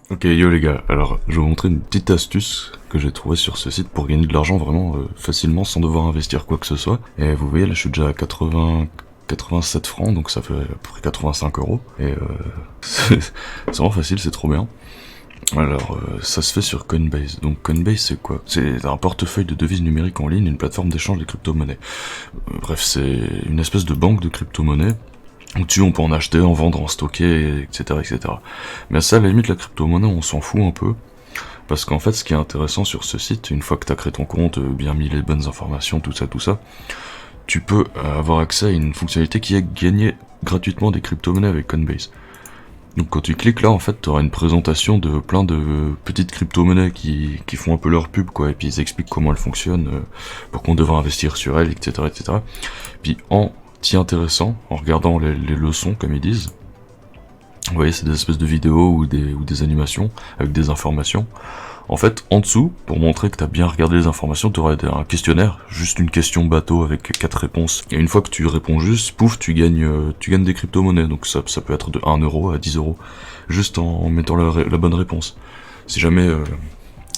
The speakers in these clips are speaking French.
Ok, yo les gars, alors je vais vous montrer une petite astuce que j'ai trouvée sur ce site pour gagner de l'argent vraiment facilement sans devoir investir quoi que ce soit. Et vous voyez là je suis déjà à 87 francs, donc ça fait à peu près 85 euros. Et c'est vraiment facile, c'est trop bien. Alors ça se fait sur Coinbase. Donc Coinbase c'est quoi? C'est un portefeuille de devises numériques en ligne, une plateforme d'échange des crypto-monnaies. Bref, c'est une espèce de banque de crypto-monnaies. Dessus on peut en acheter, en vendre, en stocker, etc. etc. Mais à ça, à la limite, la crypto-monnaie, on s'en fout un peu. Parce qu'en fait, ce qui est intéressant sur ce site, une fois que tu as créé ton compte, bien mis les bonnes informations, tout ça, tu peux avoir accès à une fonctionnalité qui est gagner gratuitement des crypto-monnaies avec Coinbase. Donc quand tu cliques là, en fait, tu auras une présentation de plein de petites crypto-monnaies qui font un peu leur pub, quoi, et puis ils expliquent comment elles fonctionnent, pourquoi on devrait investir sur elles, etc. etc. Puis en t'y intéressant, en regardant les leçons, comme ils disent, vous voyez, c'est des espèces de vidéos ou des animations avec des informations. En fait, en dessous, pour montrer que tu as bien regardé les informations, tu auras un questionnaire, juste une question bateau avec 4 réponses. Et une fois que tu réponds juste, pouf, tu gagnes des crypto-monnaies. Donc ça peut être de 1 euro à 10 euros, juste en mettant la bonne réponse. Si jamais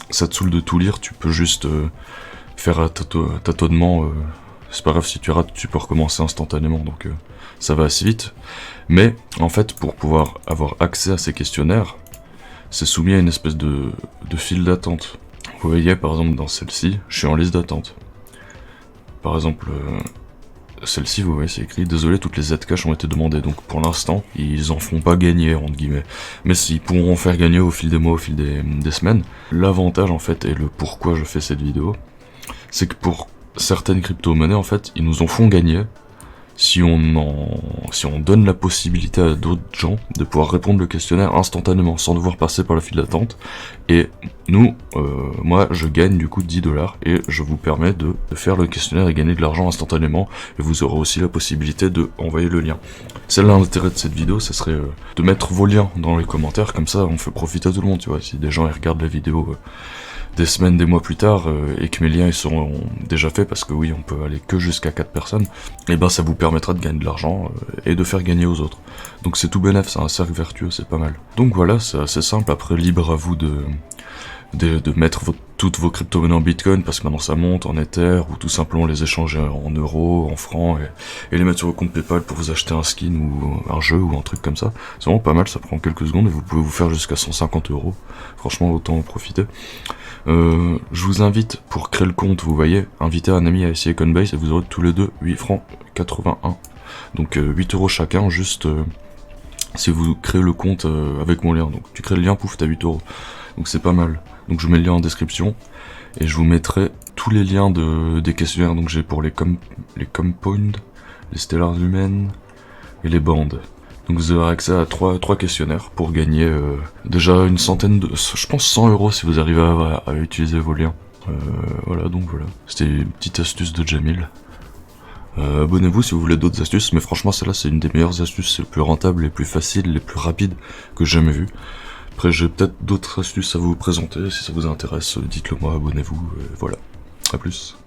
ça te saoule de tout lire, tu peux juste faire un tâtonnement. C'est pas grave, si tu rates, tu peux recommencer instantanément. Donc ça va assez vite. Mais en fait, pour pouvoir avoir accès à ces questionnaires, c'est soumis à une espèce de file d'attente. Vous voyez, par exemple, dans celle-ci, je suis en liste d'attente. Par exemple, celle-ci, vous voyez, c'est écrit « Désolé, toutes les Zcash ont été demandées ». Donc pour l'instant, ils en font pas gagner, entre guillemets. Mais ils pourront en faire gagner au fil des mois, au fil des semaines. L'avantage, en fait, et le pourquoi je fais cette vidéo, c'est que pour certaines crypto-monnaies, en fait, ils nous en font gagner si on donne la possibilité à d'autres gens de pouvoir répondre le questionnaire instantanément sans devoir passer par la file d'attente. Et nous, moi je gagne du coup 10 $ et je vous permets de faire le questionnaire et gagner de l'argent instantanément, et vous aurez aussi la possibilité de envoyer le lien. C'est là l'intérêt de cette vidéo, ce serait de mettre vos liens dans les commentaires, comme ça on fait profiter à tout le monde, tu vois. Si des gens ils regardent la vidéo des semaines, des mois plus tard, et que mes liens ils seront déjà faits, parce que oui, on peut aller que jusqu'à 4 personnes, et ben ça vous permettra de gagner de l'argent et de faire gagner aux autres. Donc c'est tout bénef, c'est un cercle vertueux, c'est pas mal. Donc voilà, c'est assez simple, après libre à vous de mettre toutes vos crypto-monnaies en bitcoin, parce que maintenant ça monte, en ether, ou tout simplement les échanger en euros, en francs, et les mettre sur vos comptes PayPal pour vous acheter un skin ou un jeu ou un truc comme ça. C'est vraiment pas mal, ça prend quelques secondes et vous pouvez vous faire jusqu'à 150 euros. Franchement, autant en profiter. Je vous invite, pour créer le compte, vous voyez, inviter un ami à essayer Coinbase et vous aurez tous les deux 8 francs 81. Donc 8 euros chacun, juste si vous créez le compte avec mon lien. Donc tu crées le lien, pouf, t'as 8 euros. Donc c'est pas mal. Donc je mets le lien en description et je vous mettrai tous les liens des questionnaires. Donc j'ai pour les compound, les stellar lumens et les bandes. Donc vous aurez accès à 3 questionnaires pour gagner déjà une centaine je pense 100 euros si vous arrivez à utiliser vos liens. Voilà, donc voilà. C'était une petite astuce de Jamil. Abonnez-vous si vous voulez d'autres astuces, mais franchement celle-là c'est une des meilleures astuces, c'est le plus rentable, les plus faciles, les plus rapides que j'ai jamais vu. Après j'ai peut-être d'autres astuces à vous présenter, si ça vous intéresse, dites-le moi, abonnez-vous, voilà. A plus.